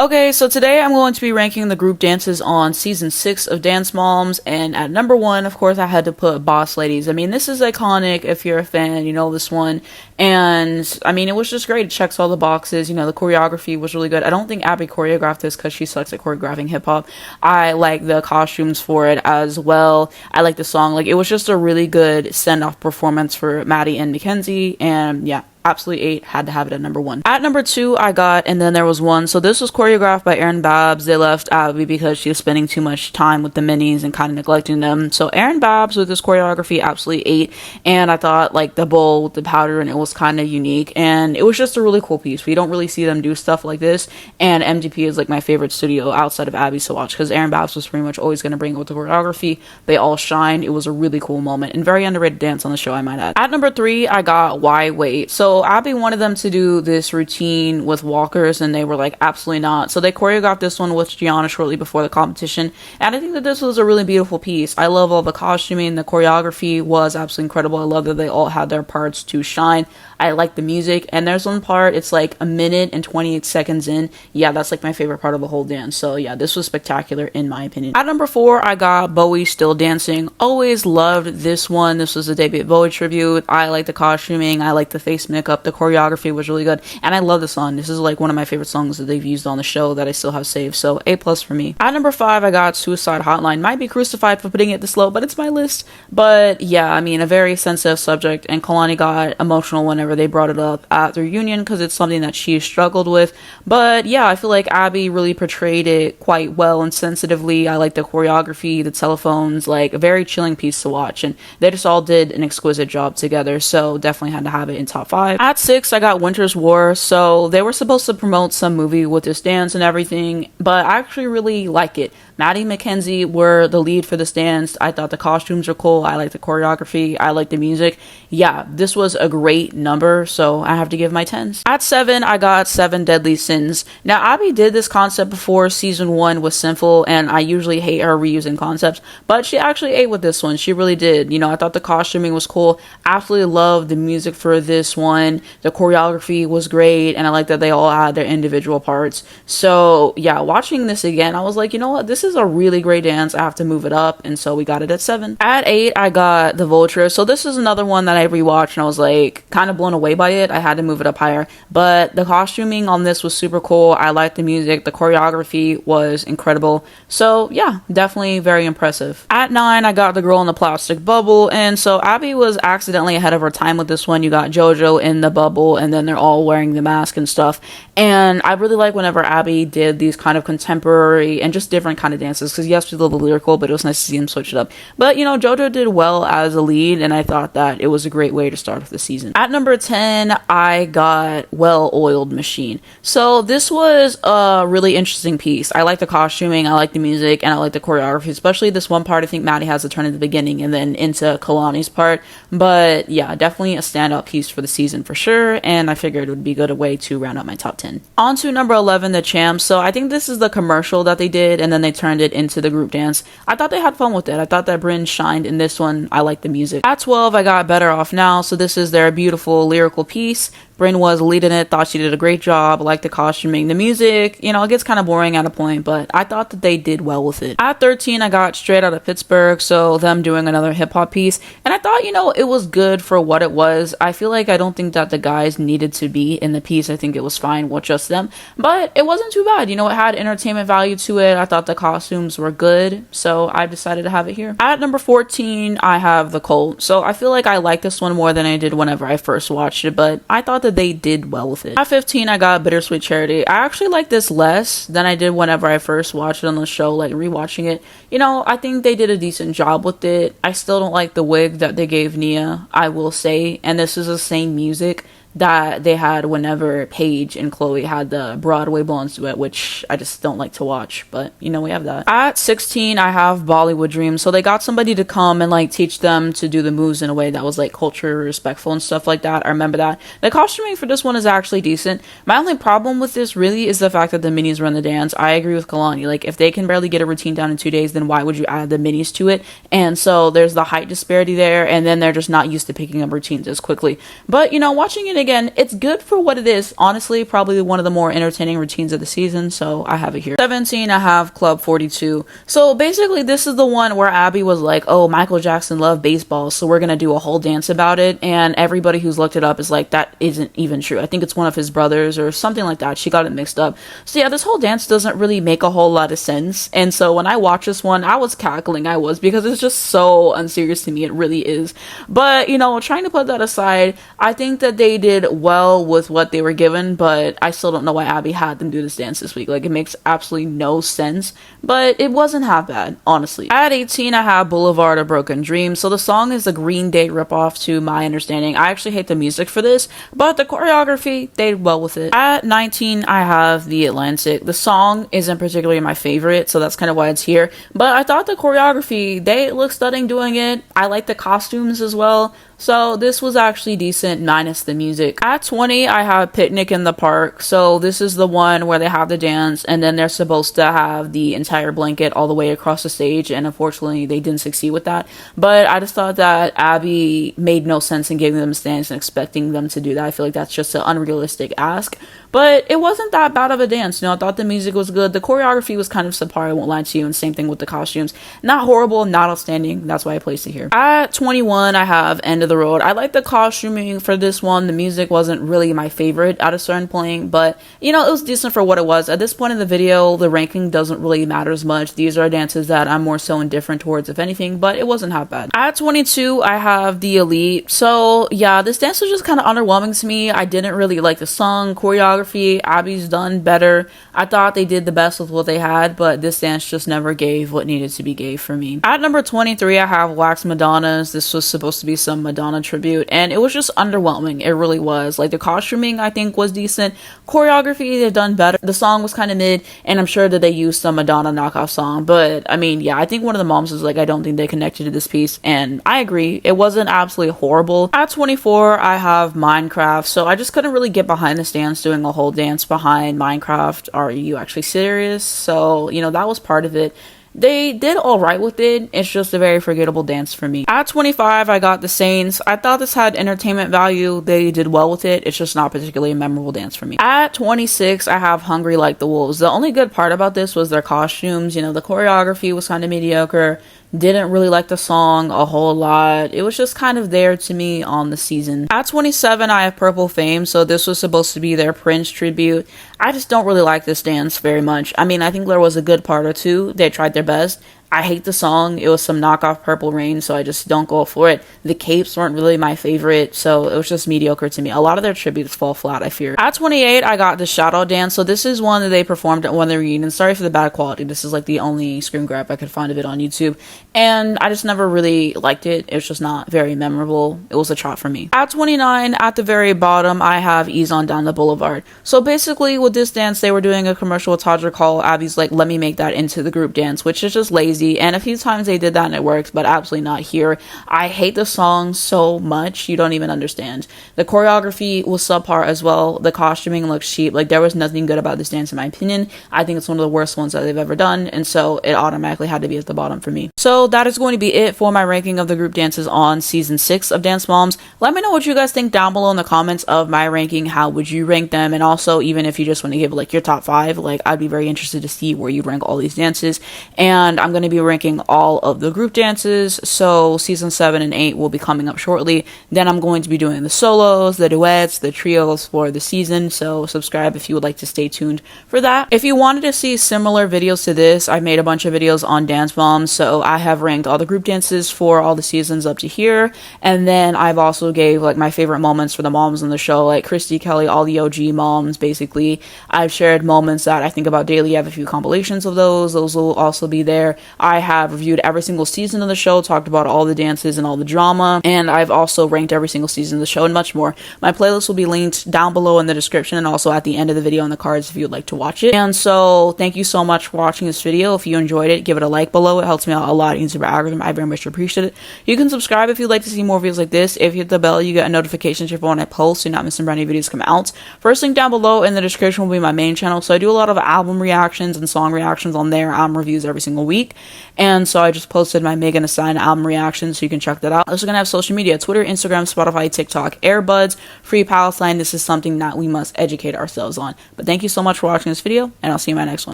Okay, so today I'm going to be ranking the group dances on season 6 of Dancemoms, and at number 1, of course, I had to put Boss Ladies. I mean, this is iconic. If you're a fan, you know this one. And, I mean, it was just great. It checks all the boxes. You know, the choreography was really good. I don't think Abby choreographed this because she sucks at choreographing hip-hop. I like the costumes for it as well. I like the song. Like, it was just a really good send-off performance for Maddie and Mackenzie, and yeah. Absolutely 8, had to have it at number 1. At number 2, I got And Then There Was One. So this was choreographed by Erin Babs. They left Abby because she was spending too much time with the minis and kind of neglecting them. So Erin Babs with this choreography, absolutely 8. And I thought like the bowl with the powder, and it was kind of unique. And it was just a really cool piece. We don't really see them do stuff like this. And MDP is like my favorite studio outside of Abby's to watch, because Erin Babs was pretty much always going to bring it with the choreography. They all shined. It was a really cool moment and very underrated dance on the show, I might add. At number 3, I got Why Wait. So Abby wanted them to do this routine with walkers, and they were like, absolutely not. So they choreographed this one with Gianna shortly before the competition, and I think that this was a really beautiful piece. I love all the costuming. The choreography was absolutely incredible. I love that they all had their parts to shine. I like the music, and there's one part, it's like a minute and 28 seconds in. Yeah, that's like my favorite part of the whole dance. So yeah, this was spectacular in my opinion. At number 4, I got Bowie Still Dancing. Always loved this one. This was a David Bowie tribute. I like the costuming. I like the face makeup. The choreography was really good, and I love the song. This is like one of my favorite songs that they've used on the show that I still have saved, so A+ for me. At number 5, I got Suicide Hotline. Might be crucified for putting it this low, but it's my list. But yeah, I mean, a very sensitive subject, and Kalani got emotional whenever they brought it up at the reunion because it's something that she struggled with. But yeah, I feel like Abby really portrayed it quite well and sensitively. I like the choreography, the telephones, like a very chilling piece to watch, and they just all did an exquisite job together, so definitely had to have it in top 5. At 6, I got Winter's War. So they were supposed to promote some movie with this dance and everything, but I actually really like it. Maddie and Mackenzie were the lead for this dance. I thought the costumes were cool. I like the choreography. I like the music. Yeah, this was a great number, so I have to give my 10s. At 7, I got 7 Deadly Sins. Now, Abby did this concept before season 1 with Sinful, and I usually hate her reusing concepts, but she actually ate with this one. She really did. You know, I thought the costuming was cool. Absolutely loved the music for this one. The choreography was great, and I like that they all had their individual parts. So yeah, watching this again, I was like, you know what, this is a really great dance. I have to move it up, and so we got it at 7. At 8, I got The Vulture. So this is another one that I rewatched, and I was like kind of blown away by it. I had to move it up higher, but the costuming on this was super cool. I liked the music. The choreography was incredible. So yeah, definitely very impressive. At 9, I got The Girl in the Plastic Bubble, and so Abby was accidentally ahead of her time with this one. You got JoJo in the bubble, and then they're all wearing the mask and stuff, and I really like whenever Abby did these kind of contemporary and just different kind of dances, because yes, we love the lyrical, but it was nice to see him switch it up. But you know, JoJo did well as a lead, and I thought that it was a great way to start off the season. At number 10, I got Well-Oiled Machine. So this was a really interesting piece. I like the costuming, I like the music, and I like the choreography, especially this one part. I think Maddie has a turn at the beginning and then into Kalani's part, but yeah, definitely a standout piece for the season for sure, and I figured it would be a good way to round out my top 10. On to number 11, The Champs. So I think this is the commercial that they did, and then they turned it into the group dance. I thought they had fun with it. I thought that Bryn shined in this one. I like the music. At 12, I got Better Off Now. So this is their beautiful lyrical piece. Bryn was leading it, thought she did a great job, liked the costuming, the music, you know, it gets kind of boring at a point, but I thought that they did well with it. At 13, I got Straight Outta Pittsburgh, so them doing another hip-hop piece, and I thought, you know, it was good for what it was. I feel like I don't think that the guys needed to be in the piece. I think it was fine with just them, but it wasn't too bad. You know, it had entertainment value to it. I thought the costumes were good, so I decided to have it here. At number 14, I have The Cult. So I feel like I like this one more than I did whenever I first watched it, but I thought that they did well with it. At 15, I got Bittersweet Charity. I actually like this less than I did whenever I first watched it on the show, like rewatching it. You know, I think they did a decent job with it. I still don't like the wig that they gave Nia, I will say, and this is the same music that they had whenever Paige and Chloe had the Broadway Blondes duet, which I just don't like to watch, but you know, we have that. At 16, I have Bollywood Dreams. So they got somebody to come and like teach them to do the moves in a way that was like culture respectful and stuff like that. I remember that. The costuming for this one is actually decent. My only problem with this really is the fact that the minis run the dance. I agree with Kalani. Like, if they can barely get a routine down in 2 days, then why would you add the minis to it? And so there's the height disparity there, and then they're just not used to picking up routines as quickly. But you know, watching it again, it's good for what it is. Honestly, probably one of the more entertaining routines of the season, so I have it here. 17, I have Club 42. So basically, this is the one where Abby was like, oh, Michael Jackson loved baseball, so we're gonna do a whole dance about it. And everybody who's looked it up is like, that isn't even true. I think it's one of his brothers or something like that. She got it mixed up. So yeah, this whole dance doesn't really make a whole lot of sense. And so when I watched this one, I was cackling. Because it's just so unserious to me. It really is. But, you know, trying to put that aside, I think that they did well with what they were given, but I still don't know why Abby had them do this dance this week. Like, it makes absolutely no sense, but it wasn't half bad, honestly. At 18, I have Boulevard of Broken Dreams. So the song is a Green Day ripoff to my understanding. I actually hate the music for this, but the choreography, they did well with it. At 19, I have The Atlantic. The song isn't particularly my favorite, so that's kind of why it's here, but I thought the choreography, they look stunning doing it. I like the costumes as well. So this was actually decent minus the music. At 20, I have Picnic in the Park. So this is the one where they have the dance and then they're supposed to have the entire blanket all the way across the stage, and unfortunately they didn't succeed with that. But I just thought that Abby made no sense in giving them stands and expecting them to do that. I feel like that's just an unrealistic ask. But it wasn't that bad of a dance. You know, I thought the music was good. The choreography was kind of subpar, I won't lie to you, and same thing with the costumes. Not horrible, not outstanding. That's why I placed it here. At 21, I have End of the Road. I like the costuming for this one. The music wasn't really my favorite at a certain point, but, you know, it was decent for what it was. At this point in the video, the ranking doesn't really matter as much. These are dances that I'm more so indifferent towards, if anything, but it wasn't half bad. At 22, I have The Elite. So, yeah, this dance was just kind of underwhelming to me. I didn't really like the song, choreography. Abby's done better. I thought they did the best with what they had, but this dance just never gave what needed to be gave for me. At number 23, I have Wax Madonnas. This was supposed to be some Madonna tribute, and it was just underwhelming. It really was. Like, the costuming, I think, was decent. Choreography, they've done better. The song was kind of mid, and I'm sure that they used some Madonna knockoff song, but I mean, yeah, I think one of the moms was like, I don't think they connected to this piece, and I agree. It wasn't absolutely horrible. At 24, I have Minecraft. So I just couldn't really get behind this dance, doing a whole dance behind Minecraft. Are you actually serious? So, you know, that was part of it. They did all right with it. It's just a very forgettable dance for me. At 25, I got The Saints. I thought this had entertainment value. They did well with it. It's just not particularly a memorable dance for me. At 26, I have Hungry Like the Wolves. The only good part about this was their costumes. You know, the choreography was kind of mediocre. Didn't really like the song a whole lot. It was just kind of there to me on the season. At 27, I have Purple Fame. So this was supposed to be their Prince tribute. I just don't really like this dance very much. I mean, I think there was a good part or two. They tried their best. I hate the song. It was some knockoff Purple Rain, so I just don't go for it. The capes weren't really my favorite, so it was just mediocre to me. A lot of their tributes fall flat, I fear. At 28, I got the Shadow Dance. So this is one that they performed at one of their reunions. Sorry for the bad quality. This is like the only screen grab I could find of it on YouTube. And I just never really liked it. It was just not very memorable. It was a trot for me. At 29, at the very bottom, I have Ease On Down the Boulevard. So basically with this dance, they were doing a commercial with Todger Call. Abby's like, let me make that into the group dance, which is just lazy. And a few times they did that and it worked, but absolutely not here. I hate the song so much, you don't even understand. The choreography was subpar as well. The costuming looks cheap. Like, there was nothing good about this dance in my opinion. I think it's one of the worst ones that they've ever done, and so it automatically had to be at the bottom for me. So that is going to be it for my ranking of the group dances on season 6 of Dance Moms. Let me know what you guys think down below in the comments of my ranking. How would you rank them? And also, even if you just want to give like your top 5, like, I'd be very interested to see where you rank all these dances. And I'm going to be ranking all of the group dances, so season 7 and 8 will be coming up shortly. Then I'm going to be doing the solos, the duets, the trios for the season, so subscribe if you would like to stay tuned for that. If you wanted to see similar videos to this, I've made a bunch of videos on Dance Moms, so I have ranked all the group dances for all the seasons up to here, and then I've also gave like my favorite moments for the moms on the show, like Christy, Kelly, all the OG moms basically. I've shared moments that I think about daily. I have a few compilations of those will also be there. I have reviewed every single season of the show, talked about all the dances and all the drama, and I've also ranked every single season of the show and much more. My playlist will be linked down below in the description and also at the end of the video in the cards if you would like to watch it. And so thank you so much for watching this video. If you enjoyed it, give it a like below. It helps me out a lot in the algorithm. I very much appreciate it. You can subscribe if you'd like to see more videos like this. If you hit the bell, you get a notification to your phone when I post, so you're not missing brand new videos come out. First link down below in the description will be my main channel, so I do a lot of album reactions and song reactions on there, album reviews every single week. And so I just posted my Megan Thee Stallion album reaction, so you can check that out. I'm also gonna have social media: Twitter, Instagram, Spotify, TikTok, Airbuds, Free Palestine. This is something that we must educate ourselves on. But thank you so much for watching this video, and I'll see you in my next one.